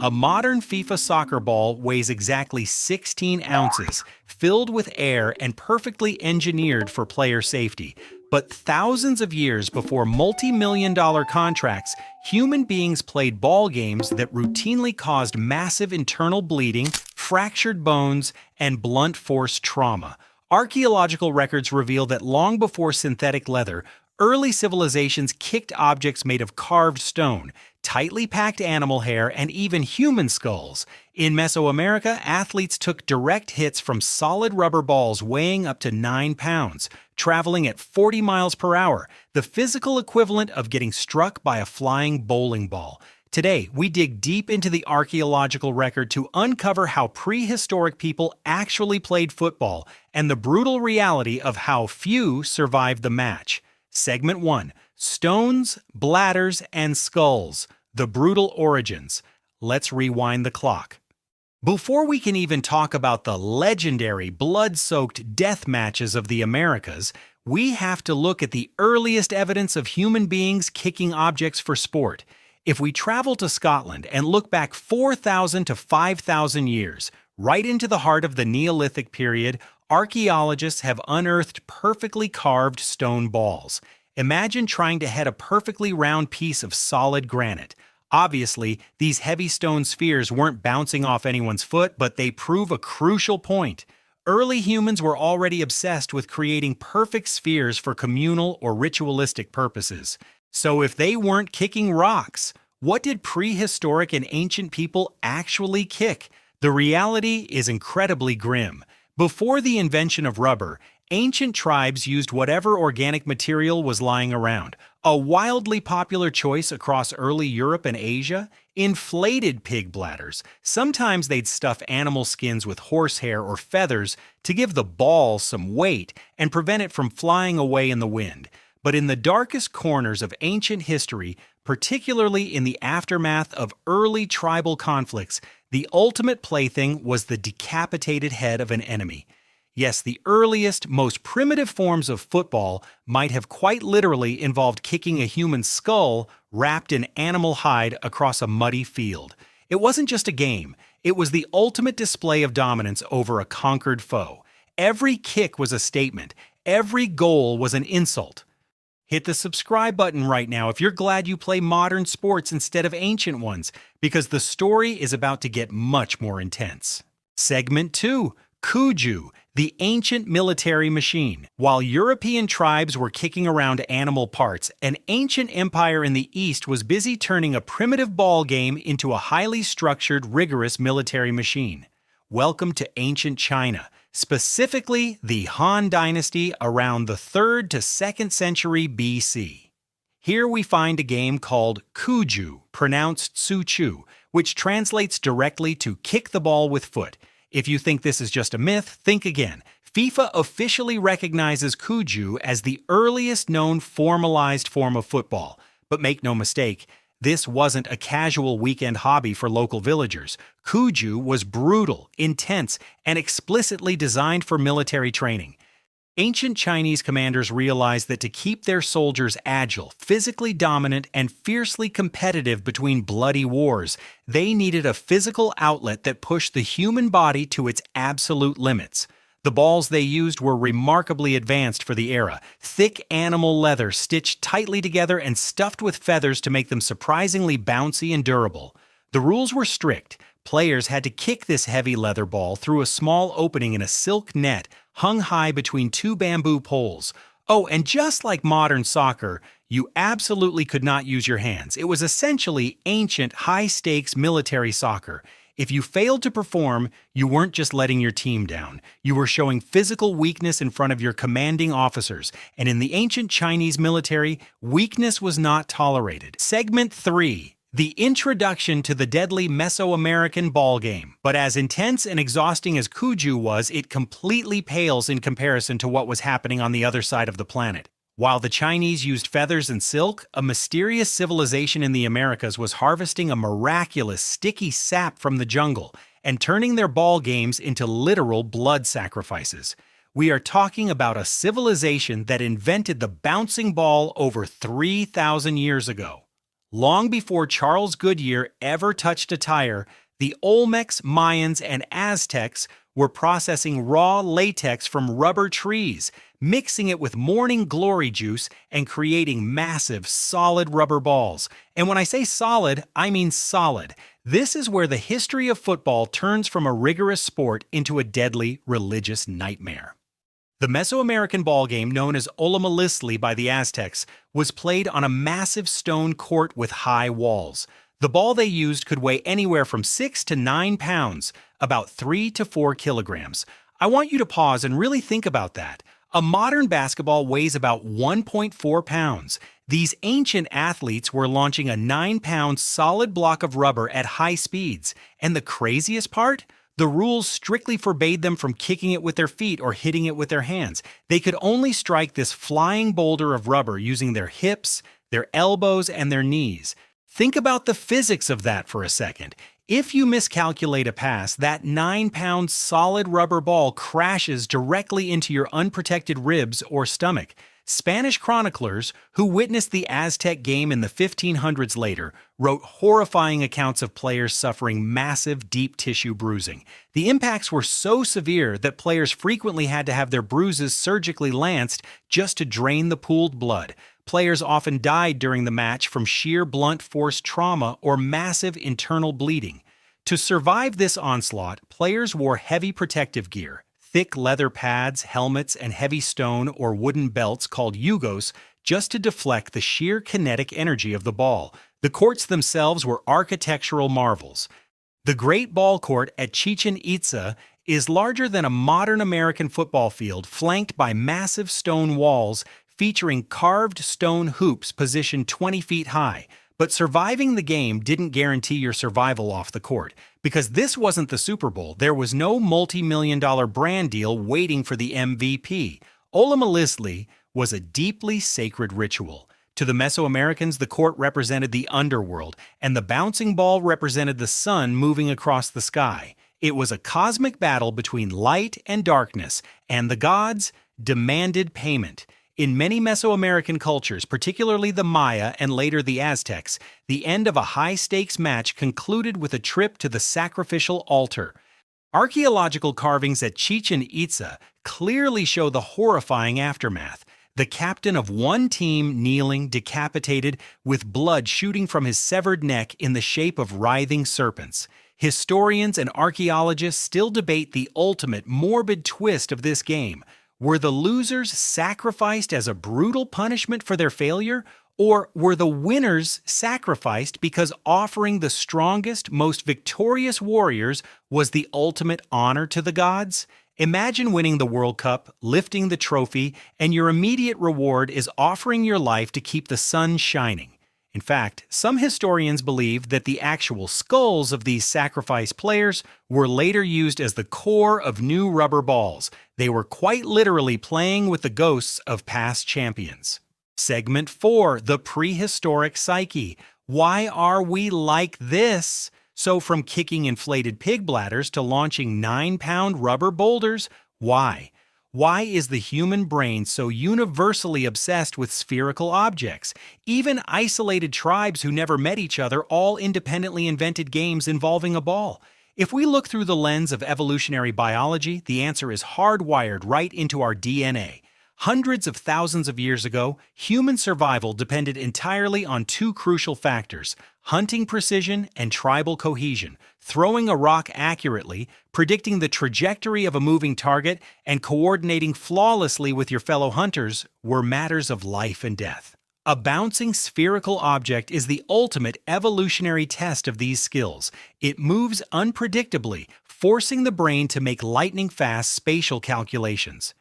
A modern FIFA soccer ball weighs exactly 16 ounces, filled with air and perfectly engineered for player safety. But thousands of years before multi-million-dollar contracts, human beings played ball games that routinely caused massive internal bleeding, fractured bones, and blunt force trauma. Archaeological records reveal that long before synthetic leather, early civilizations kicked objects made of carved stone, tightly packed animal hair, and even human skulls. In Mesoamerica, athletes took direct hits from solid rubber balls weighing up to 9 pounds, traveling at 40 miles per hour, the physical equivalent of getting struck by a flying bowling ball. Today, we dig deep into the archaeological record to uncover how prehistoric people actually played football and the brutal reality of how few survived the match. Segment 1. Stones, Bladders, and Skulls. The Brutal Origins. Let's rewind the clock. Before we can even talk about the legendary blood-soaked death matches of the Americas, we have to look at the earliest evidence of human beings kicking objects for sport. If we travel to Scotland and look back 4,000 to 5,000 years, right into the heart of the Neolithic period, archaeologists have unearthed perfectly carved stone balls. Imagine trying to head a perfectly round piece of solid granite. Obviously, these heavy stone spheres weren't bouncing off anyone's foot, but they prove a crucial point. Early humans were already obsessed with creating perfect spheres for communal or ritualistic purposes. So if they weren't kicking rocks, what did prehistoric and ancient people actually kick? The reality is incredibly grim. Before the invention of rubber, ancient tribes used whatever organic material was lying around. A wildly popular choice across early Europe and Asia? Inflated pig bladders. Sometimes they'd stuff animal skins with horsehair or feathers to give the ball some weight and prevent it from flying away in the wind. But in the darkest corners of ancient history, particularly in the aftermath of early tribal conflicts, the ultimate plaything was the decapitated head of an enemy. Yes, the earliest, most primitive forms of football might have quite literally involved kicking a human skull wrapped in animal hide across a muddy field. It wasn't just a game, it was the ultimate display of dominance over a conquered foe. Every kick was a statement, every goal was an insult. Hit the subscribe button right now if you're glad you play modern sports instead of ancient ones, because the story is about to get much more intense. Segment 2. Cuju, the ancient military machine. While European tribes were kicking around animal parts, an ancient empire in the East was busy turning a primitive ball game into a highly structured, rigorous military machine. Welcome to ancient China, specifically the Han Dynasty around the 3rd to 2nd century BC. Here we find a game called Cuju, pronounced Su-Chu, which translates directly to kick the ball with foot. If you think this is just a myth, think again. FIFA officially recognizes Cuju as the earliest known formalized form of football. But make no mistake, this wasn't a casual weekend hobby for local villagers. Cuju was brutal, intense, and explicitly designed for military training. Ancient Chinese commanders realized that to keep their soldiers agile, physically dominant, and fiercely competitive between bloody wars, they needed a physical outlet that pushed the human body to its absolute limits. The balls they used were remarkably advanced for the era, thick animal leather stitched tightly together and stuffed with feathers to make them surprisingly bouncy and durable. The rules were strict. Players had to kick this heavy leather ball through a small opening in a silk net hung high between 2 bamboo poles. Oh, and just like modern soccer, you absolutely could not use your hands. It was essentially ancient, high-stakes military soccer. If you failed to perform, you weren't just letting your team down. You were showing physical weakness in front of your commanding officers. And in the ancient Chinese military, weakness was not tolerated. Segment 3. The introduction to the deadly Mesoamerican ball game. But as intense and exhausting as Cuju was, it completely pales in comparison to what was happening on the other side of the planet. While the Chinese used feathers and silk, a mysterious civilization in the Americas was harvesting a miraculous, sticky sap from the jungle and turning their ball games into literal blood sacrifices. We are talking about a civilization that invented the bouncing ball over 3,000 years ago. Long before Charles Goodyear ever touched a tire, the Olmecs, Mayans, and Aztecs were processing raw latex from rubber trees, mixing it with morning glory juice and creating massive, solid rubber balls. And when I say solid, I mean solid. This is where the history of football turns from a rigorous sport into a deadly religious nightmare. The Mesoamerican ballgame, known as Ollamaliztli by the Aztecs, was played on a massive stone court with high walls. The ball they used could weigh anywhere from 6 to 9 pounds, about 3 to 4 kilograms. I want you to pause and really think about that. A modern basketball weighs about 1.4 pounds. These ancient athletes were launching a 9-pound solid block of rubber at high speeds. And the craziest part? The rules strictly forbade them from kicking it with their feet or hitting it with their hands. They could only strike this flying boulder of rubber using their hips, their elbows, and their knees. Think about the physics of that for a second. If you miscalculate a pass, that 9-pound solid rubber ball crashes directly into your unprotected ribs or stomach. Spanish chroniclers, who witnessed the Aztec game in the 1500s later, wrote horrifying accounts of players suffering massive deep tissue bruising. The impacts were so severe that players frequently had to have their bruises surgically lanced just to drain the pooled blood. Players often died during the match from sheer blunt force trauma or massive internal bleeding. To survive this onslaught, players wore heavy protective gear, thick leather pads, helmets, and heavy stone or wooden belts called yugos just to deflect the sheer kinetic energy of the ball. The courts themselves were architectural marvels. The Great Ball Court at Chichen Itza is larger than a modern American football field, flanked by massive stone walls featuring carved stone hoops positioned 20 feet high. But surviving the game didn't guarantee your survival off the court. Because this wasn't the Super Bowl, there was no multi-million-dollar brand deal waiting for the MVP. Ollamaliztli was a deeply sacred ritual. To the Mesoamericans, the court represented the underworld, and the bouncing ball represented the sun moving across the sky. It was a cosmic battle between light and darkness, and the gods demanded payment. In many Mesoamerican cultures, particularly the Maya and later the Aztecs, the end of a high-stakes match concluded with a trip to the sacrificial altar. Archaeological carvings at Chichen Itza clearly show the horrifying aftermath. The captain of one team kneeling, decapitated, with blood shooting from his severed neck in the shape of writhing serpents. Historians and archaeologists still debate the ultimate morbid twist of this game. Were the losers sacrificed as a brutal punishment for their failure, or were the winners sacrificed because offering the strongest, most victorious warriors was the ultimate honor to the gods? Imagine winning the World Cup, lifting the trophy, and your immediate reward is offering your life to keep the sun shining. In fact, some historians believe that the actual skulls of these sacrificed players were later used as the core of new rubber balls. They were quite literally playing with the ghosts of past champions. Segment 4. The Prehistoric Psyche. Why are we like this? So from kicking inflated pig bladders to launching 9-pound rubber boulders, why? Why is the human brain so universally obsessed with spherical objects? Even isolated tribes who never met each other all independently invented games involving a ball. If we look through the lens of evolutionary biology, the answer is hardwired right into our DNA. Hundreds of thousands of years ago, human survival depended entirely on two crucial factors: hunting precision and tribal cohesion. Throwing a rock accurately, predicting the trajectory of a moving target, and coordinating flawlessly with your fellow hunters were matters of life and death. A bouncing spherical object is the ultimate evolutionary test of these skills. It moves unpredictably, forcing the brain to make lightning-fast spatial calculations.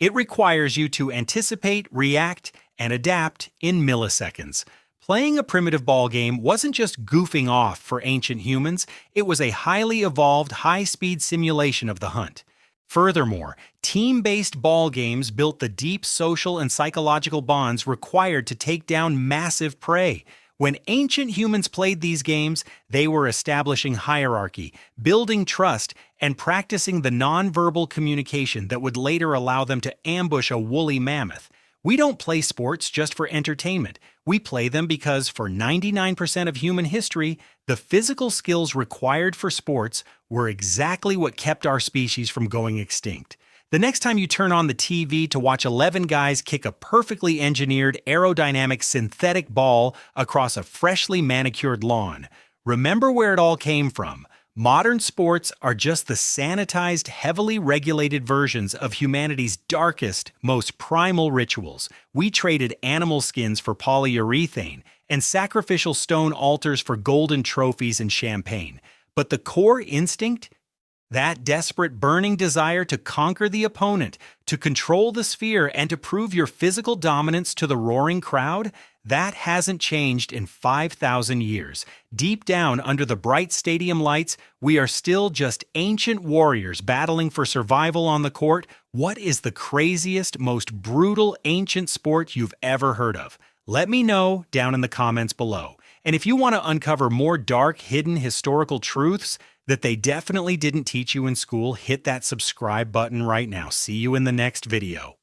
It requires you to anticipate, react, and adapt in milliseconds. Playing a primitive ball game wasn't just goofing off for ancient humans, it was a highly evolved, high-speed simulation of the hunt. Furthermore, team-based ball games built the deep social and psychological bonds required to take down massive prey. When ancient humans played these games, they were establishing hierarchy, building trust, and practicing the nonverbal communication that would later allow them to ambush a woolly mammoth. We don't play sports just for entertainment. We play them because for 99% of human history, the physical skills required for sports were exactly what kept our species from going extinct. The next time you turn on the TV to watch 11 guys kick a perfectly engineered aerodynamic synthetic ball across a freshly manicured lawn, remember where it all came from. Modern sports are just the sanitized, heavily regulated versions of humanity's darkest, most primal rituals. We traded animal skins for polyurethane and sacrificial stone altars for golden trophies and champagne. But the core instinct? That desperate, burning desire to conquer the opponent, to control the sphere, and to prove your physical dominance to the roaring crowd, that hasn't changed in 5,000 years. Deep down under the bright stadium lights, we are still just ancient warriors battling for survival on the court. What is the craziest, most brutal ancient sport you've ever heard of? Let me know down in the comments below. And if you want to uncover more dark, hidden historical truths that they definitely didn't teach you in school, hit that subscribe button right now. See you in the next video.